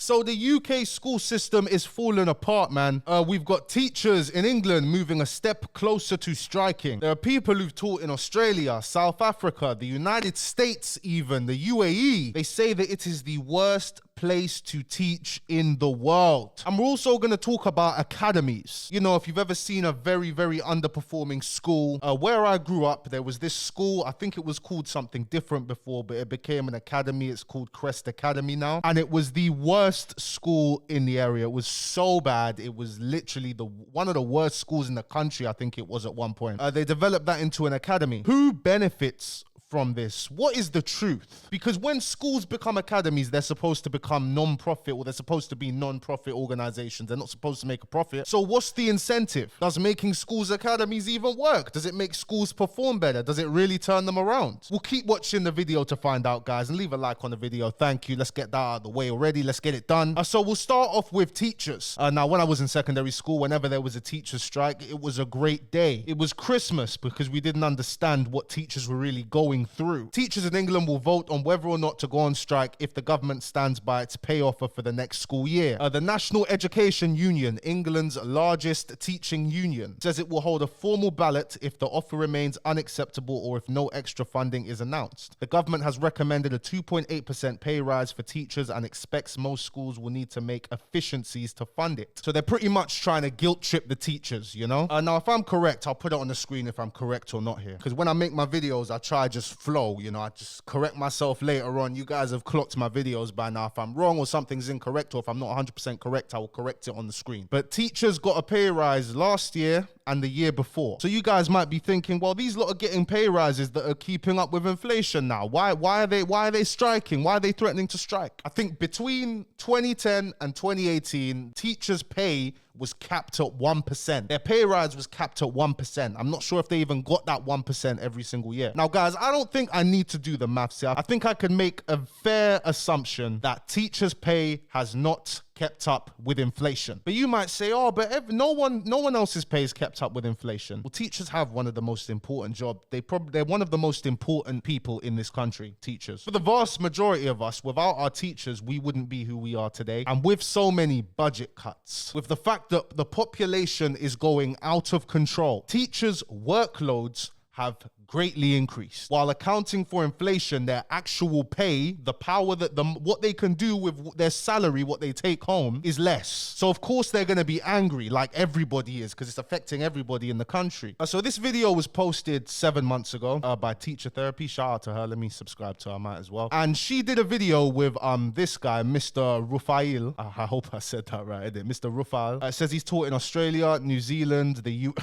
So the UK school system is falling apart, man. We've got teachers in England moving a step closer to striking. There are people who've taught in Australia, South Africa, the United States even, the UAE. They say that it is the worst place to teach in the world. And we're also going to talk about academies. You know, if you've ever seen a very, very underperforming school, where I grew up, there was this school, I think it was called something different before, but it became an academy. It's called Crest Academy now. And it was the worst school in the area. It was so bad. It was literally one of the worst schools in the country, I think it was at one point. They developed that into an academy. Who benefits from this? What is the truth? Because when schools become academies, they're supposed to become non-profit, or they're supposed to be non-profit organizations. They're not supposed to make a profit. So what's the incentive? Does making schools academies even work? Does it make schools perform better? Does it really turn them around? We'll keep watching the video to find out, guys, and leave a like on the video. Thank you. Let's get that out of the way already. Let's get it done. So we'll start off with teachers. Now, when I was in secondary school, whenever there was a teacher strike, it was a great day. It was Christmas because we didn't understand what teachers were really going through. Teachers in England will vote on whether or not to go on strike if the government stands by its pay offer for the next school year. The National Education Union, England's largest teaching union, says it will hold a formal ballot if the offer remains unacceptable or if no extra funding is announced. The government has recommended a 2.8% pay rise for teachers and expects most schools will need to make efficiencies to fund it. So they're pretty much trying to guilt trip the teachers, you know? Now, if I'm correct, I'll put it on the screen if I'm correct or not here. Because when I make my videos, I try just flow, you know, I just correct myself later on. You guys have clocked my videos by now. If I'm wrong or something's incorrect, or if I'm not 100% correct, I will correct it on the screen. But teachers got a pay rise last year and the year before. So you guys might be thinking, well, these lot are getting pay rises that are keeping up with inflation now. Why are they striking? Why are they threatening to strike? I think between 2010 and 2018, teachers' pay was capped at 1%. Their pay rise was capped at 1%. I'm not sure if they even got that 1% every single year. Now, guys, I don't think I need to do the maths here. I think I can make a fair assumption that teachers' pay has not kept up with inflation. But you might say, oh, but no one else's pay is kept up with inflation. Well, teachers have one of the most important jobs. They're one of the most important people in this country, teachers. For the vast majority of us, without our teachers, we wouldn't be who we are today. And with so many budget cuts, with the fact that the population is going out of control, teachers' workloads have greatly increased. While accounting for inflation, their actual pay, the power that what they can do with their salary, what they take home, is less. So of course they're going to be angry, like everybody is, because it's affecting everybody in the country. So this video was posted 7 months ago by Teacher Therapy. Shout out to her. Let me subscribe to her, I might as well. And she did a video with this guy, Mr. Rufail. I hope I said that right, didn't it? Mr. Rufail. It says he's taught in Australia, New Zealand, the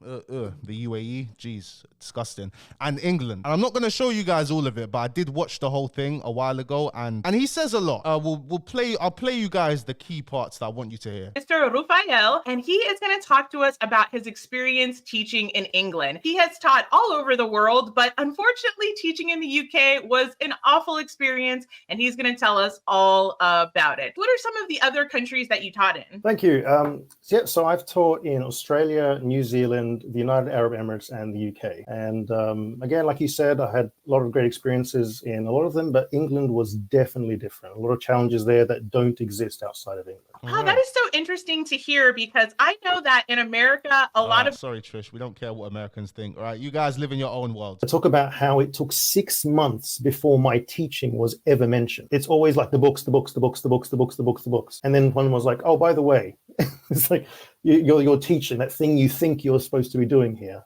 UAE. Jeez, disgusting. And England. And I'm not going to show you guys all of it, but I did watch the whole thing a while ago, and he says a lot. I'll play you guys the key parts that I want you to hear. Mr. Rufael, and he is going to talk to us about his experience teaching in England. He has taught all over the world, but unfortunately teaching in the UK was an awful experience, and he's going to tell us all about it. What are some of the other countries that you taught in? Thank you. So I've taught in Australia, New Zealand, the United Arab Emirates, and the UK. And again, like you said, I had a lot of great experiences in a lot of them, but England was definitely different. A lot of challenges there that don't exist outside of England. Oh, that is so interesting to hear, because I know that in America, a lot of... Sorry, Trish, we don't care what Americans think, all right? You guys live in your own world. I talk about how it took 6 months before my teaching was ever mentioned. It's always like the books. And then one was like, oh, by the way, it's like you're teaching that thing you think you're supposed to be doing here.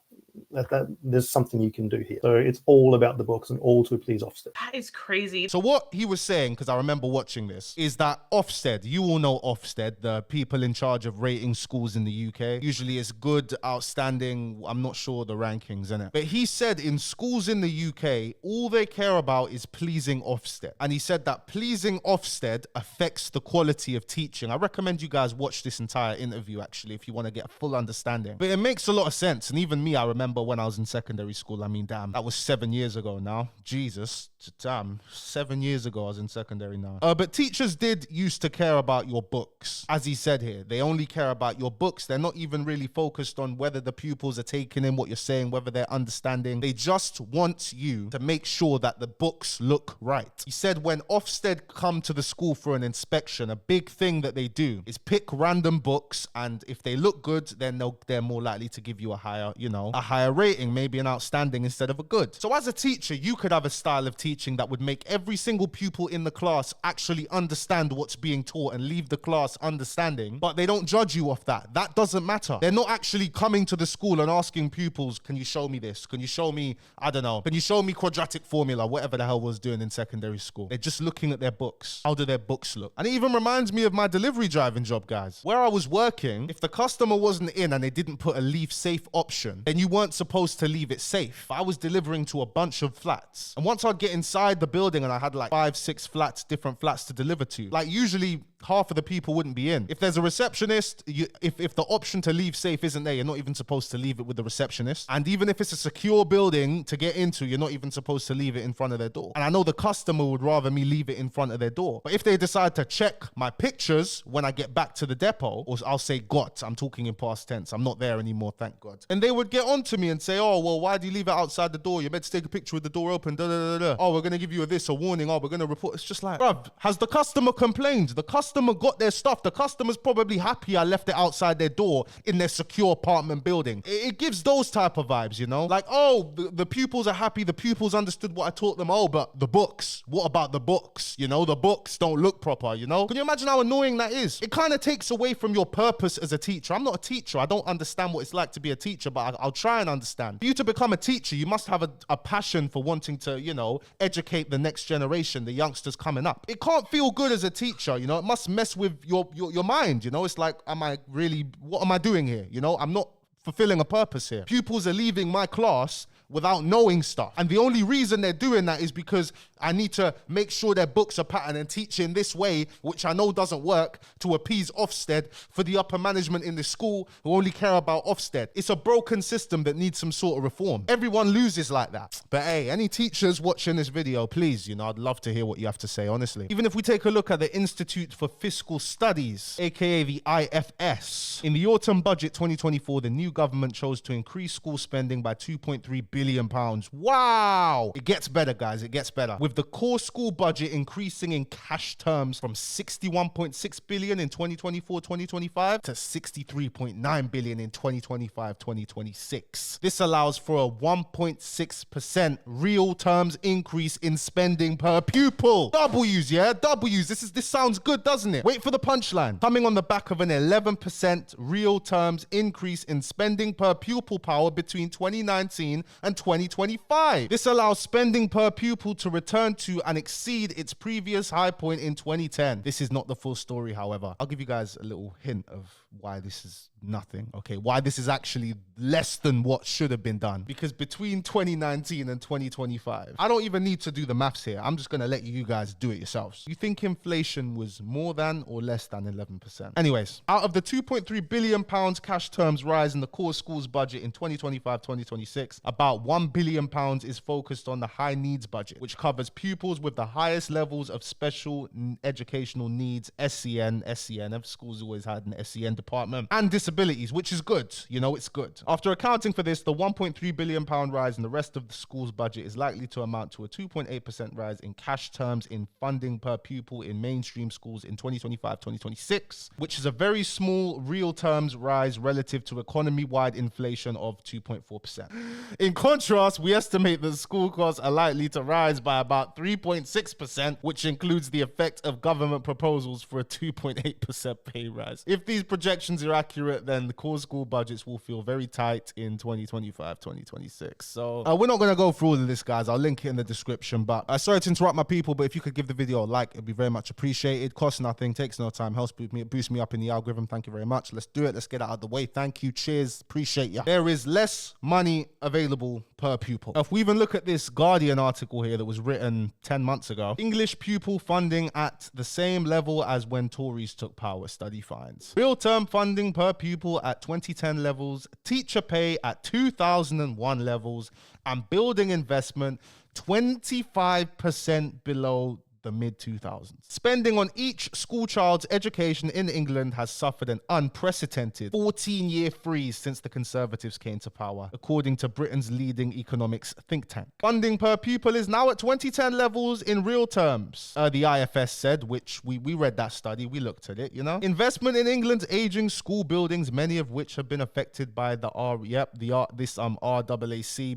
That there's something you can do here. So it's all about the books and all to please Ofsted. That is crazy. So what he was saying, because I remember watching this, is that Ofsted, you all know Ofsted, the people in charge of rating schools in the UK. Usually it's good, outstanding, I'm not sure the rankings, innit? But he said in schools in the UK, all they care about is pleasing Ofsted. And he said that pleasing Ofsted affects the quality of teaching. I recommend you guys watch this entire interview, actually, if you want to get a full understanding. But it makes a lot of sense. And even me, I remember when I was in secondary school. I mean, damn, that was 7 years ago now. Jesus, damn, 7 years ago I was in secondary now. But teachers did used to care about your books. As he said here, they only care about your books. They're not even really focused on whether the pupils are taking in what you're saying, whether they're understanding. They just want you to make sure that the books look right. He said when Ofsted come to the school for an inspection, a big thing that they do is pick random books, and if they look good, then they're more likely to give you a higher, a higher rating, maybe an outstanding instead of a good. So as a teacher, you could have a style of teaching that would make every single pupil in the class actually understand what's being taught and leave the class understanding, but they don't judge you off that. That doesn't matter. They're not actually coming to the school and asking pupils, can you show me this? Can you show me, I don't know, can you show me quadratic formula, whatever the hell was doing in secondary school. They're just looking at their books. How do their books look? And it even reminds me of my delivery driving job, guys. Where I was working, if the customer wasn't in and they didn't put a leave safe option, then you weren't supposed to leave it safe. I was delivering to a bunch of flats. And once I'd get inside the building and I had like 5-6 flats, different flats to deliver to, like usually half of the people wouldn't be in. If there's a receptionist, if the option to leave safe isn't there, you're not even supposed to leave it with the receptionist. And even if it's a secure building to get into, you're not even supposed to leave it in front of their door. And I know the customer would rather me leave it in front of their door. But if they decide to check my pictures when I get back to the depot, or I'll say got, I'm talking in past tense, I'm not there anymore, thank God. And they would get on to me and say, oh, well, why do you leave it outside the door? You're meant to take a picture with the door open, da da da da. Oh, we're going to give you a warning. Oh, we're going to report. It's just like, bruv, has the customer complained? The customer got their stuff. The customer's probably happy I left it outside their door in their secure apartment building. It gives those type of vibes, Like, oh, the pupils are happy. The pupils understood what I taught them. Oh, but the books, what about the books? The books don't look proper, Can you imagine how annoying that is? It kind of takes away from your purpose as a teacher. I'm not a teacher. I don't understand what it's like to be a teacher, but I'll try and understand. For you to become a teacher, you must have a passion for wanting to, educate the next generation, the youngsters coming up. It can't feel good as a teacher, It must mess with your mind, It's like, what am I doing here? I'm not fulfilling a purpose here. Pupils are leaving my class without knowing stuff. And the only reason they're doing that is because I need to make sure their books are patterned and teach in this way, which I know doesn't work, to appease Ofsted for the upper management in the school who only care about Ofsted. It's a broken system that needs some sort of reform. Everyone loses like that. But hey, any teachers watching this video, please, I'd love to hear what you have to say, honestly. Even if we take a look at the Institute for Fiscal Studies, aka the IFS, in the autumn budget 2024, the new government chose to increase school spending by £2.3 billion. Wow! It gets better, guys. It gets better. With the core school budget increasing in cash terms from 61.6 billion in 2024-2025 to 63.9 billion in 2025-2026. This allows for a 1.6% real terms increase in spending per pupil. W's, yeah? W's. This sounds good, doesn't it? Wait for the punchline. Coming on the back of an 11% real terms increase in spending per pupil power between 2019 and 2025. This allows spending per pupil to return to and exceed its previous high point in 2010. This is not the full story, however. I'll give you guys a little hint of why this is nothing, okay? Why this is actually less than what should have been done. Because between 2019 and 2025, I don't even need to do the maths here. I'm just gonna let you guys do it yourselves. You think inflation was more than or less than 11%? Anyways, out of the £2.3 billion cash terms rise in the core schools budget in 2025-2026, about £1 billion is focused on the high needs budget, which covers pupils with the highest levels of special educational needs, SEN, schools always had an SEN department, and disabilities, which is good. It's good. After accounting for this, the £1.3 billion rise in the rest of the school's budget is likely to amount to a 2.8% rise in cash terms in funding per pupil in mainstream schools in 2025-2026, which is a very small real terms rise relative to economy-wide inflation of 2.4%. In contrast, we estimate that school costs are likely to rise by about 3.6%, which includes the effect of government proposals for a 2.8% pay rise. If these projections are accurate, then the core school budgets will feel very tight in 2025-2026. So we're not going to go through all of this, guys. I'll link it in the description. But sorry to interrupt my people, but if you could give the video a like, it'd be very much appreciated. Costs nothing, takes no time, helps boost me up in the algorithm. Thank you very much. Let's do it. Let's get it out of the way. Thank you. Cheers. Cheers. Appreciate ya. There is less money available per pupil. If we even look at this Guardian article here that was written 10 months ago, English pupil funding at the same level as when Tories took power, study finds. Real term funding per pupil at 2010 levels, teacher pay at 2001 levels, and building investment 25% below the mid-2000s. Spending on each school child's education in England has suffered an unprecedented 14-year freeze since the Conservatives came to power, according to Britain's leading economics think tank. Funding per pupil is now at 2010 levels in real terms, the IFS said, which we read that study, we looked at it, you know. Investment in England's aging school buildings, many of which have been affected by the RAAC,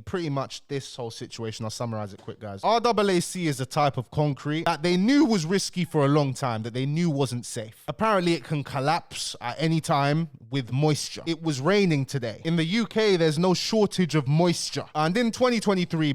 pretty much this whole situation. I'll summarize it quick, guys. RAAC is a type of concrete that they knew was risky for a long time, that they knew wasn't safe. Apparently it can collapse at any time with moisture. It was raining today. In the UK, there's no shortage of moisture. And in 2023,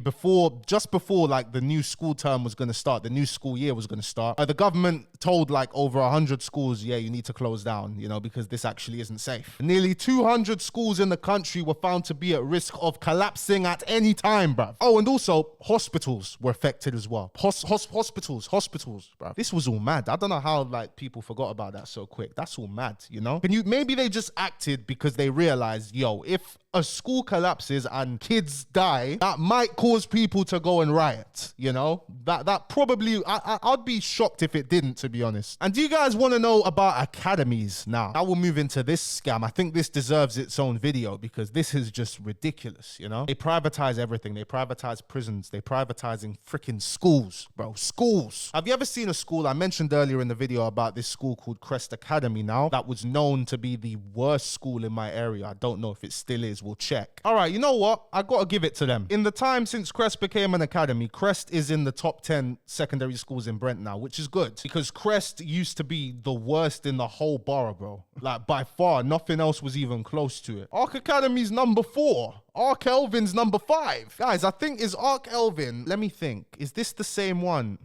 just before like the new school term was going to start, the new school year was going to start, the government told like over 100 schools, yeah, you need to close down, you know, because this actually isn't safe. Nearly 200 schools in the country were found to be at risk of collapsing at any time, bruv. Oh, and also hospitals were affected as well. Hospitals, bro. This was all mad. I don't know how like people forgot about that so quick. That's all mad, you know? Maybe they just acted because they realized, yo, if a school collapses and kids die, that might cause people to go and riot, you know? That probably, I'd be shocked if it didn't, to be honest. And do you guys want to know about academies now? I will move into this scam. I think this deserves its own video because this is just ridiculous, you know? They privatize everything. They privatize prisons. They privatizing freaking schools, bro. Schools. Have you ever seen a school? I mentioned earlier in the video about this school called Crest Academy now that was known to be the worst school in my area. I don't know if it still is. We'll check. All right, you know what? I got to give it to them. In the time since Crest became an academy, Crest is in the top 10 secondary schools in Brent now, which is good because Crest used to be the worst in the whole borough, bro. Like by far, nothing else was even close to it. Arc Academy's number 4. Arc Elvin's number 5. Guys, I think is Arc Elvin. Let me think. Is this the same one?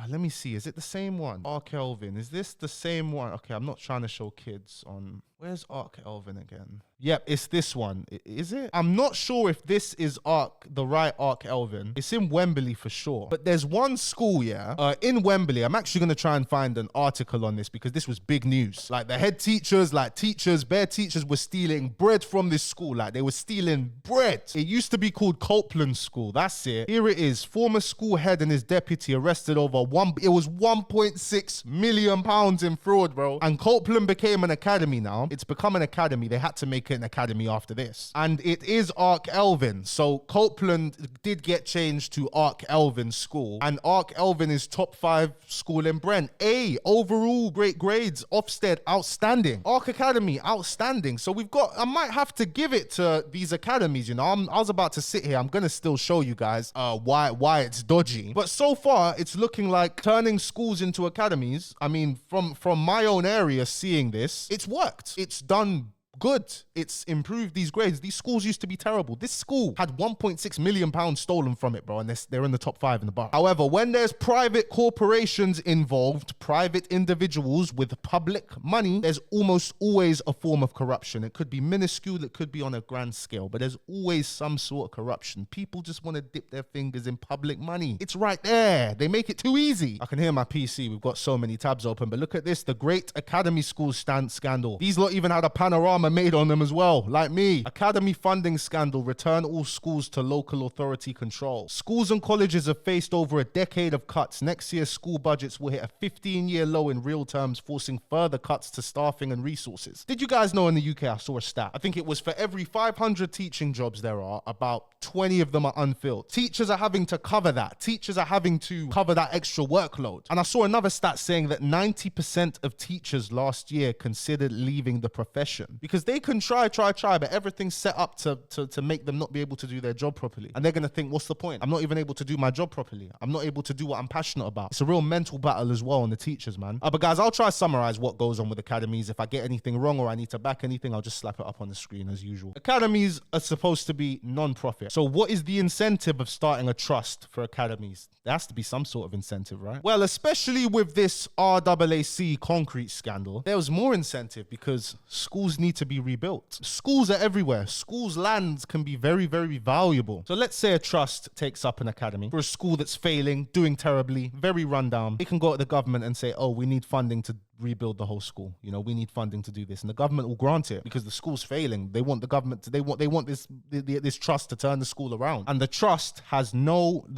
Let me see. Is it the same one? Arc Elvin. Is this the same one? Okay, I'm not trying to show kids on... Where's Arc Elvin again? Yep, it's this one. Is it? I'm not sure if this is the right Arc Elvin. It's in Wembley for sure. But there's one school, yeah, in Wembley. I'm actually going to try and find an article on this because this was big news. Like the head teachers, bare teachers were stealing bread from this school. Like they were stealing bread. It used to be called Copeland School. That's it. Here it is. Former school head and his deputy arrested over it was £1.6 million in fraud, bro. And Copeland became an academy now. It's become an academy. They had to make it an academy after this. And it is Arc Elvin. So Copeland did get changed to Arc Elvin School. And Arc Elvin is top 5 school in Brent. A, overall great grades. Ofsted, outstanding. Arc Academy, outstanding. So I might have to give it to these academies, you know. I was about to sit here. I'm going to still show you guys why it's dodgy. But so far, it's looking like turning schools into academies. I mean, from my own area, seeing this, it's worked. It's done good. It's improved these grades. These schools used to be terrible. This school had £1.6 million stolen from it, bro, and they're in the top 5 in the bar. However, when there's private corporations involved, private individuals with public money, there's almost always a form of corruption. It could be minuscule, it could be on a grand scale, but there's always some sort of corruption. People just want to dip their fingers in public money. It's right there. They make it too easy. I can hear my PC. We've got so many tabs open, but look at this. The Great Academy School scandal. These lot even had a panorama made on them as well, like me. Academy funding scandal. Return all schools to local authority control. Schools and colleges have faced over a decade of cuts. Next year's school budgets will hit a 15-year low in real terms, forcing further cuts to staffing and resources. Did you guys know in the UK, I saw a stat. I think it was for every 500 teaching jobs there are, about 20 of them are unfilled. Teachers are having to cover that. Teachers are having to cover that extra workload. And I saw another stat saying that 90% of teachers last year considered leaving the profession because they can try, but everything's set up to make them not be able to do their job properly. And they're going to think, what's the point? I'm not even able to do my job properly. I'm not able to do what I'm passionate about. It's a real mental battle as well on the teachers, man. But guys, I'll try to summarize what goes on with academies. If I get anything wrong or I need to back anything, I'll just slap it up on the screen as usual. Academies are supposed to be non-profit. So what is the incentive of starting a trust for academies? There has to be some sort of incentive, right? Well, especially with this RAAC concrete scandal, there was more incentive because schools need to be rebuilt. Schools are everywhere. Schools' lands can be very, very valuable. So let's say a trust takes up an academy for a school that's failing, doing terribly, very rundown. They can go to the government and say, oh, we need funding to rebuild the whole school. You know, we need funding to do this, and the government will grant it because the school's failing. They want the government to, they want this trust to turn the school around. And the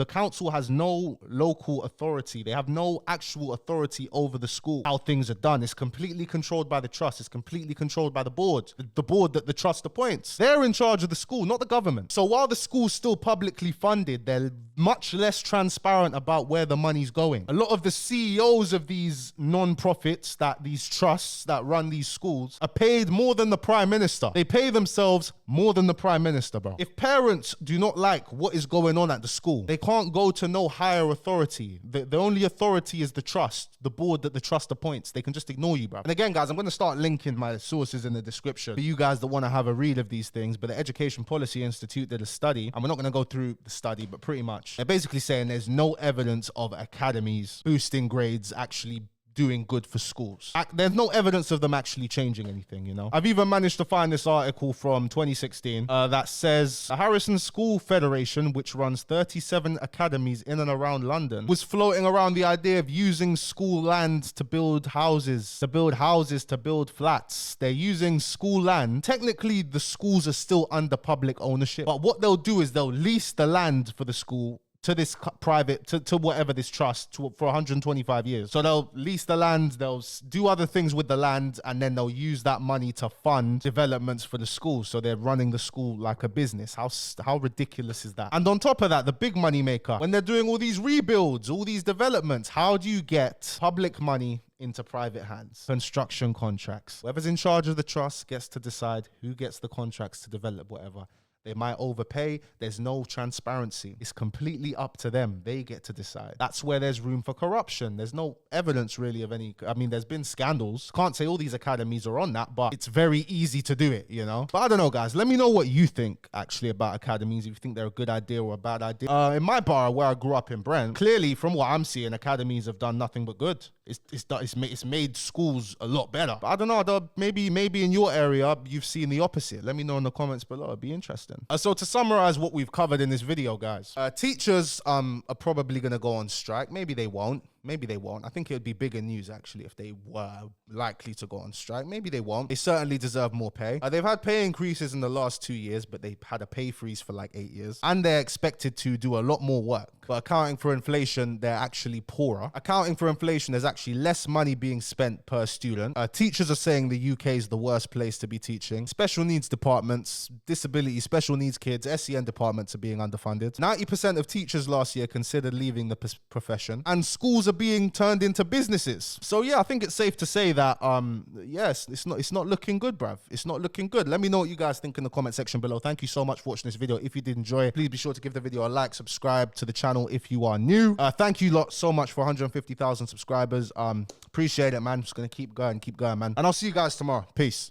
council has no local authority. They have no actual authority over the school. How things are done is completely controlled by the trust. It's completely controlled by the board that the trust appoints. They're in charge of the school, not the government. So while the school's still publicly funded, they're much less transparent about where the money's going. A lot of the CEOs of these non-profits, these trusts that run these schools, are paid more than the prime minister. They pay themselves more than the prime minister, bro. If parents do not like what is going on at the school, they can't go to no higher authority. The only authority is the trust, the board that the trust appoints. They can just ignore you, bro. And again, guys, I'm going to start linking my sources in the description for you guys that want to have a read of these things. But the Education Policy Institute did a study, and we're not going to go through the study, but pretty much they're basically saying there's no evidence of academies boosting grades actually doing good for schools. There's no evidence of them actually changing anything, you know. I've even managed to find this article from 2016 that says the Harrison School Federation, which runs 37 academies in and around London, was floating around the idea of using school land to build houses, to build flats. They're using school land. Technically, the schools are still under public ownership, but what they'll do is they'll lease the land for the school to this private, to whatever this trust for 125 years. So they'll lease the land, they'll do other things with the land, and then they'll use that money to fund developments for the school. So they're running the school like a business. How ridiculous is that? And on top of that, the big money maker, when they're doing all these rebuilds, all these developments, how do you get public money into private hands? Construction contracts. Whoever's in charge of the trust gets to decide who gets the contracts to develop whatever. They might overpay. There's no transparency. It's completely up to them. They get to decide. That's where there's room for corruption. There's no evidence really of any. I mean, there's been scandals. Can't say all these academies are on that, but it's very easy to do it, you know? But I don't know, guys. Let me know what you think actually about academies, if you think they're a good idea or a bad idea. In my borough where I grew up in Brent, clearly from what I'm seeing, academies have done nothing but good. It's made schools a lot better. But I don't know, maybe in your area you've seen the opposite. Let me know in the comments below. It'd be interesting. So to summarize what we've covered in this video, guys, teachers are probably going to go on strike. Maybe they won't. Maybe they won't. I think it would be bigger news, actually, if they were likely to go on strike. Maybe they won't. They certainly deserve more pay. They've had pay increases in the last 2 years, but they had a pay freeze for like 8 years. And they're expected to do a lot more work. But accounting for inflation, they're actually poorer. Accounting for inflation, there's actually less money being spent per student. Teachers are saying the UK is the worst place to be teaching. Special needs departments, disability, special needs kids, SEN departments are being underfunded. 90% of teachers last year considered leaving the profession. And schools are being turned into businesses. So yeah, I think it's safe to say that yes, it's not looking good, bruv. It's not looking good. Let me know what you guys think in the comment section below. Thank you so much for watching this video. If you did enjoy it, please be sure to give the video a like, subscribe to the channel if you are new. Thank you lot so much for 150,000 subscribers. Appreciate it, man. Just gonna keep going, man. And I'll see you guys tomorrow. Peace.